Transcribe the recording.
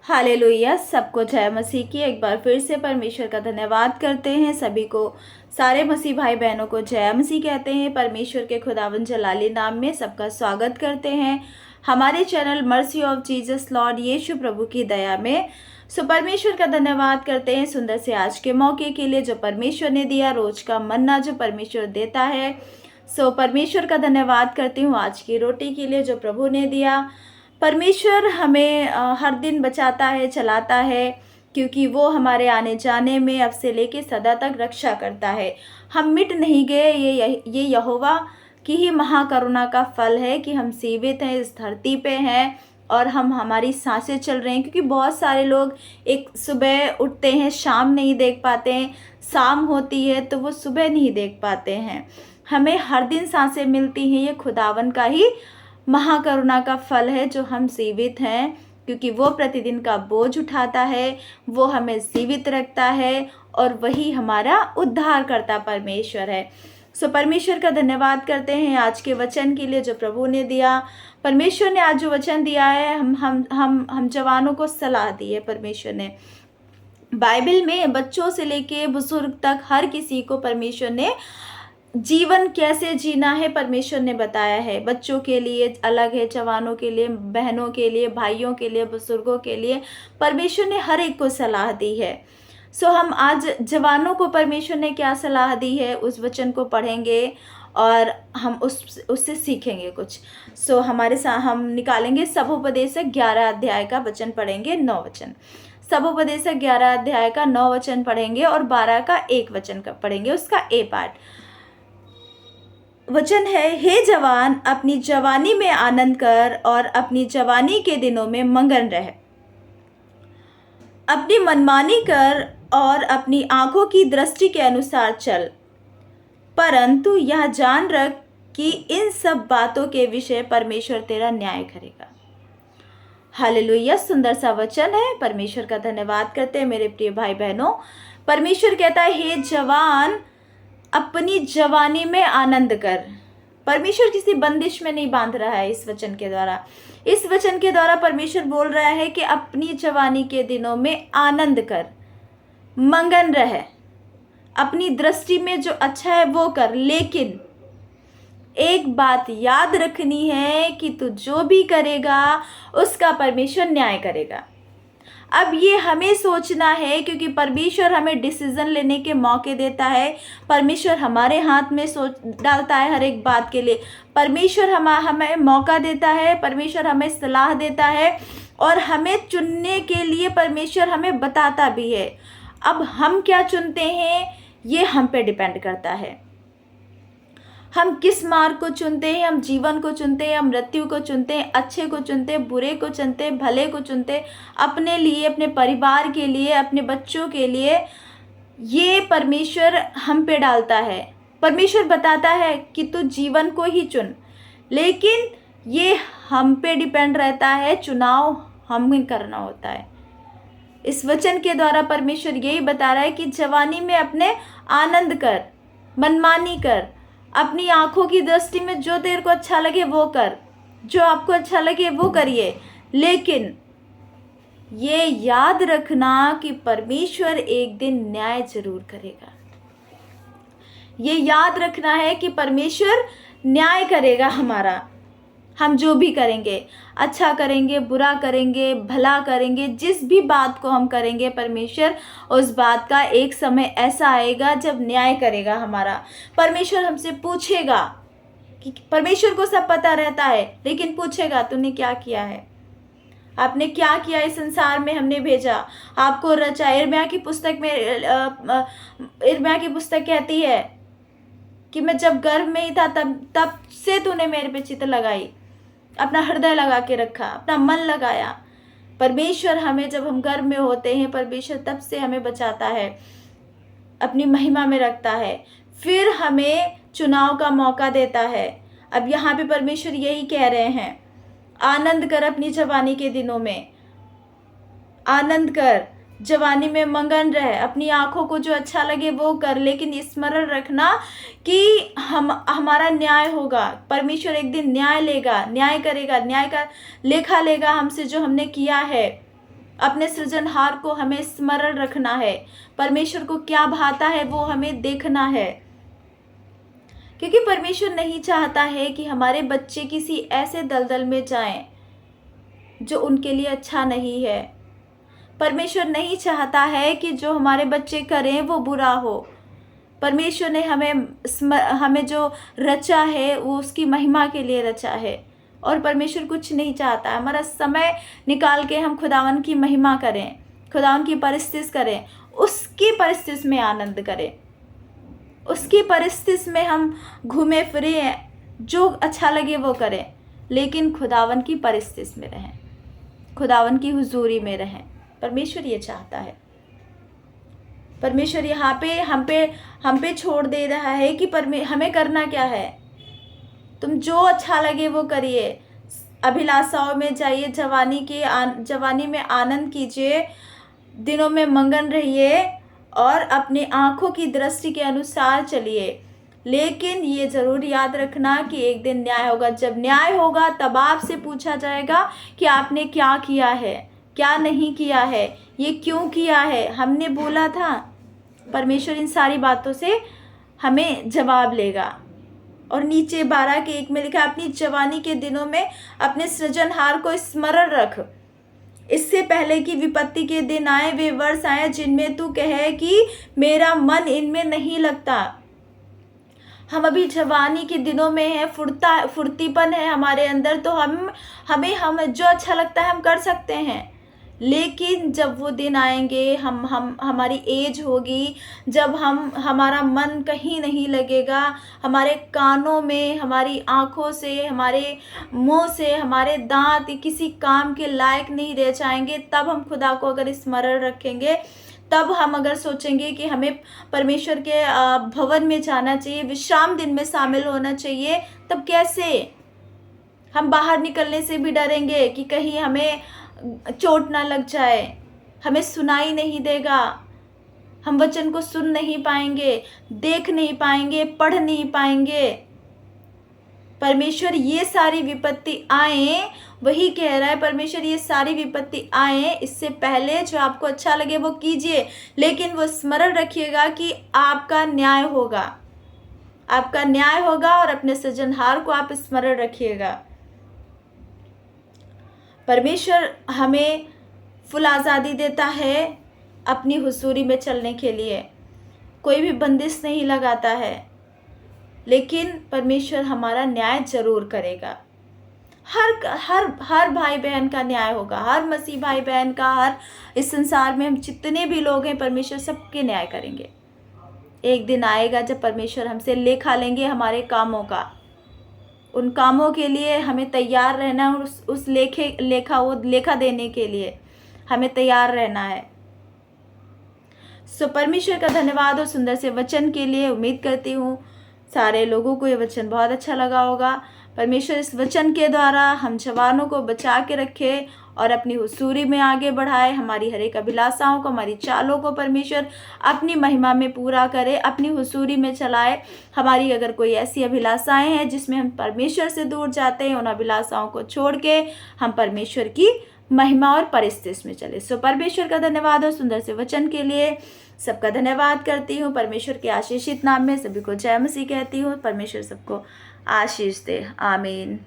Hallelujah. सबको जय मसीह की। एक बार फिर से परमेश्वर का धन्यवाद करते हैं। सभी को, सारे मसीह भाई बहनों को जय मसीह कहते हैं। परमेश्वर के खुदावंद जलाली नाम में सबका स्वागत करते हैं हमारे channel mercy of Jesus lord यीशु प्रभु की दया में। परमेश्वर का धन्यवाद करते हैं सुंदर से आज के मौके के लिए जो परमेश्वर ने दिया, रोज का मन्ना जो परमेश्वर देता है। परमेश्वर का धन्यवाद करती हूँ आज की रोटी के लिए जो प्रभु ने दिया। परमेश्वर हमें हर दिन बचाता है, चलाता है, क्योंकि वो हमारे आने जाने में अब से लेके सदा तक रक्षा करता है। हम मिट नहीं गए। ये यहोवा की ही महाकरुणा का फल है कि हम जीवित हैं, इस धरती पे हैं और हम हमारी सांसें चल रहे हैं। क्योंकि बहुत सारे लोग एक सुबह उठते हैं, शाम नहीं देख पाते हैं, शाम होती है तो वो सुबह नहीं देख पाते हैं। हमें हर दिन सांसें मिलती हैं। ये खुदावन का ही महाकरुणा का फल है जो हम जीवित हैं, क्योंकि वो प्रतिदिन का बोझ उठाता है, वो हमें जीवित रखता है और वही हमारा उद्धार करता परमेश्वर है। परमेश्वर का धन्यवाद करते हैं आज के वचन के लिए जो प्रभु ने दिया। परमेश्वर ने आज जो वचन दिया है, हम जवानों को सलाह दी है। परमेश्वर ने बाइबल में बच्चों से लेके बुजुर्ग तक हर किसी को परमेश्वर ने जीवन कैसे जीना है परमेश्वर ने बताया है। बच्चों के लिए अलग है, जवानों के लिए, बहनों के लिए, भाइयों के लिए, बुजुर्गों के लिए परमेश्वर ने हर एक को सलाह दी है। हम आज जवानों को परमेश्वर ने क्या सलाह दी है उस वचन को पढ़ेंगे और हम उससे सीखेंगे कुछ। हमारे साथ हम निकालेंगे सबोपदेशक 11 अध्याय का वचन पढ़ेंगे, 9 वचन। सबोपदेशक 11 अध्याय का 9 वचन पढ़ेंगे और 12 का 1 वचन का पढ़ेंगे, उसका ए पार्ट। वचन है, हे जवान अपनी जवानी में आनंद कर और अपनी जवानी के दिनों में मगन रह। अपनी मनमानी कर और अपनी आंखों की दृष्टि के अनुसार चल, परंतु यह जान रख कि इन सब बातों के विषय परमेश्वर तेरा न्याय करेगा। हालेलुया। सुंदर सा वचन है। परमेश्वर का धन्यवाद करते हैं मेरे प्रिय भाई बहनों। परमेश्वर कहता है, हे जवान अपनी जवानी में आनंद कर। परमेश्वर किसी बंदिश में नहीं बांध रहा है इस वचन के द्वारा। इस वचन के द्वारा परमेश्वर बोल रहा है कि अपनी जवानी के दिनों में आनंद कर, मगन रह, अपनी दृष्टि में जो अच्छा है वो कर। लेकिन एक बात याद रखनी है कि तू जो भी करेगा उसका परमेश्वर न्याय करेगा। अब ये हमें सोचना है, क्योंकि परमेश्वर हमें डिसीजन लेने के मौके देता है। परमेश्वर हमारे हाथ में सोच डालता है हर एक बात के लिए। परमेश्वर हमें मौका देता है, परमेश्वर हमें सलाह देता है और हमें चुनने के लिए परमेश्वर हमें बताता भी है। अब हम क्या चुनते हैं ये हम पे डिपेंड करता है। हम किस मार्ग को चुनते हैं, हम जीवन को चुनते हैं, हम मृत्यु को चुनते हैं, अच्छे को चुनते हैं, बुरे को चुनते हैं, भले को चुनते हैं, अपने लिए, अपने परिवार के लिए, अपने बच्चों के लिए। ये परमेश्वर हम पे डालता है। परमेश्वर बताता है कि तू जीवन को ही चुन, लेकिन ये हम पे डिपेंड रहता है, चुनाव हमें करना होता है। इस वचन के द्वारा परमेश्वर यही बता रहा है कि जवानी में अपने आनंद कर, मनमानी कर, अपनी आंखों की दृष्टि में जो तेरे को अच्छा लगे वो कर, जो आपको अच्छा लगे वो करिए। लेकिन ये याद रखना कि परमेश्वर एक दिन न्याय जरूर करेगा। ये याद रखना है कि परमेश्वर न्याय करेगा हमारा। हम जो भी करेंगे, अच्छा करेंगे, बुरा करेंगे, भला करेंगे, जिस भी बात को हम करेंगे, परमेश्वर उस बात का एक समय ऐसा आएगा जब न्याय करेगा हमारा। परमेश्वर हमसे पूछेगा कि परमेश्वर को सब पता रहता है, लेकिन पूछेगा तूने क्या किया है, आपने क्या किया इस संसार में, हमने भेजा आपको रचा। यिर्मयाह की पुस्तक कहती है कि मैं जब गर्भ में ही था तब से तूने मेरे पे चित्त लगाई, अपना हृदय लगा के रखा, अपना मन लगाया। परमेश्वर हमें, जब हम गर्भ में होते हैं, परमेश्वर तब से हमें बचाता है, अपनी महिमा में रखता है, फिर हमें चुनाव का मौका देता है। अब यहाँ पे परमेश्वर यही कह रहे हैं, आनंद कर अपनी जवानी के दिनों में, आनंद कर, जवानी में मगन रह, अपनी आंखों को जो अच्छा लगे वो कर। लेकिन स्मरण रखना कि हमारा न्याय होगा। परमेश्वर एक दिन न्याय लेगा, न्याय करेगा, न्याय का लेखा लेगा हमसे जो हमने किया है। अपने सृजनहार को हमें स्मरण रखना है। परमेश्वर को क्या भाता है वो हमें देखना है, क्योंकि परमेश्वर नहीं चाहता है कि हमारे बच्चे किसी ऐसे दलदल में जाएं जो उनके लिए अच्छा नहीं है। परमेश्वर नहीं चाहता है कि जो हमारे बच्चे करें वो बुरा हो। परमेश्वर ने हमें जो रचा है वो उसकी महिमा के लिए रचा है, और परमेश्वर कुछ नहीं चाहता हमारा समय निकाल के हम खुदावन की महिमा करें, खुदावन की परिस्थिति करें, उसकी परिस्थिति में आनंद करें, उसकी परिस्थिति में हम घूमे फिरे, जो अच्छा लगे वो करें, लेकिन खुदावन की परिस्थिति में रहें, खुदावन की हुजूरी में रहें। परमेश्वर ये चाहता है। परमेश्वर यहाँ पे हम पे छोड़ दे रहा है कि हमें करना क्या है। तुम जो अच्छा लगे वो करिए, अभिलाषाओं में जाइए, जवानी में आनंद कीजिए, दिनों में मगन रहिए और अपनी आँखों की दृष्टि के अनुसार चलिए। लेकिन ये ज़रूर याद रखना कि एक दिन न्याय होगा। जब न्याय होगा तब आपसे पूछा जाएगा कि आपने क्या किया है, क्या नहीं किया है, ये क्यों किया है, हमने बोला था। परमेश्वर इन सारी बातों से हमें जवाब लेगा। और नीचे 12:1 में लिखा है, अपनी जवानी के दिनों में अपने सृजनहार को स्मरण रख, इससे पहले कि विपत्ति के दिन आए, वे वर्ष आए जिनमें तू कहे कि मेरा मन इनमें नहीं लगता। हम अभी जवानी के दिनों में हैं, फुर्तीपन है हमारे अंदर, तो हमें जो अच्छा लगता है हम कर सकते हैं। लेकिन जब वो दिन आएंगे, हमारी एज होगी, जब हमारा मन कहीं नहीं लगेगा, हमारे कानों में, हमारी आँखों से, हमारे मुंह से, हमारे दांत किसी काम के लायक नहीं रह जाएंगे, तब हम खुदा को अगर स्मरण रखेंगे, तब हम अगर सोचेंगे कि हमें परमेश्वर के भवन में जाना चाहिए, विश्राम दिन में शामिल होना चाहिए, तब कैसे? हम बाहर निकलने से भी डरेंगे कि कहीं हमें चोट ना लग जाए, हमें सुनाई नहीं देगा, हम वचन को सुन नहीं पाएंगे, देख नहीं पाएंगे, पढ़ नहीं पाएंगे। परमेश्वर ये सारी विपत्ति आए, वही कह रहा है परमेश्वर, ये सारी विपत्ति आए, इससे पहले जो आपको अच्छा लगे वो कीजिए, लेकिन वो स्मरण रखिएगा कि आपका न्याय होगा, आपका न्याय होगा, और अपने सृजनहार को आप स्मरण रखिएगा। परमेश्वर हमें फुल आज़ादी देता है अपनी हुजूरी में चलने के लिए, कोई भी बंदिश नहीं लगाता है, लेकिन परमेश्वर हमारा न्याय जरूर करेगा। हर भाई बहन का न्याय होगा, हर मसीह भाई बहन का, हर इस संसार में हम जितने भी लोग हैं, परमेश्वर सबके न्याय करेंगे। एक दिन आएगा जब परमेश्वर हमसे लेखा लेंगे हमारे कामों का। उन कामों के लिए हमें तैयार रहना है, उस लेखा देने के लिए हमें तैयार रहना है। सो परमेश्वर का धन्यवाद और सुंदर से वचन के लिए। उम्मीद करती हूँ सारे लोगों को ये वचन बहुत अच्छा लगा होगा। परमेश्वर इस वचन के द्वारा हम जवानों को बचा के रखे और अपनी हुजूरी में आगे बढ़ाए। हमारी हर एक अभिलाषाओं को, हमारी चालों को परमेश्वर अपनी महिमा में पूरा करे, अपनी हुजूरी में चलाए। हमारी अगर कोई ऐसी अभिलाषाएं हैं जिसमें हम परमेश्वर से दूर जाते हैं, उन अभिलाषाओं को छोड़ के हम परमेश्वर की महिमा और परिस्थिति में चले। सो परमेश्वर का धन्यवाद और सुंदर से वचन के लिए सबका धन्यवाद करती हूँ। परमेश्वर के आशीषित नाम में सभी को जय मसीह कहती हूँ। परमेश्वर सबको आशीष दे। आमीन।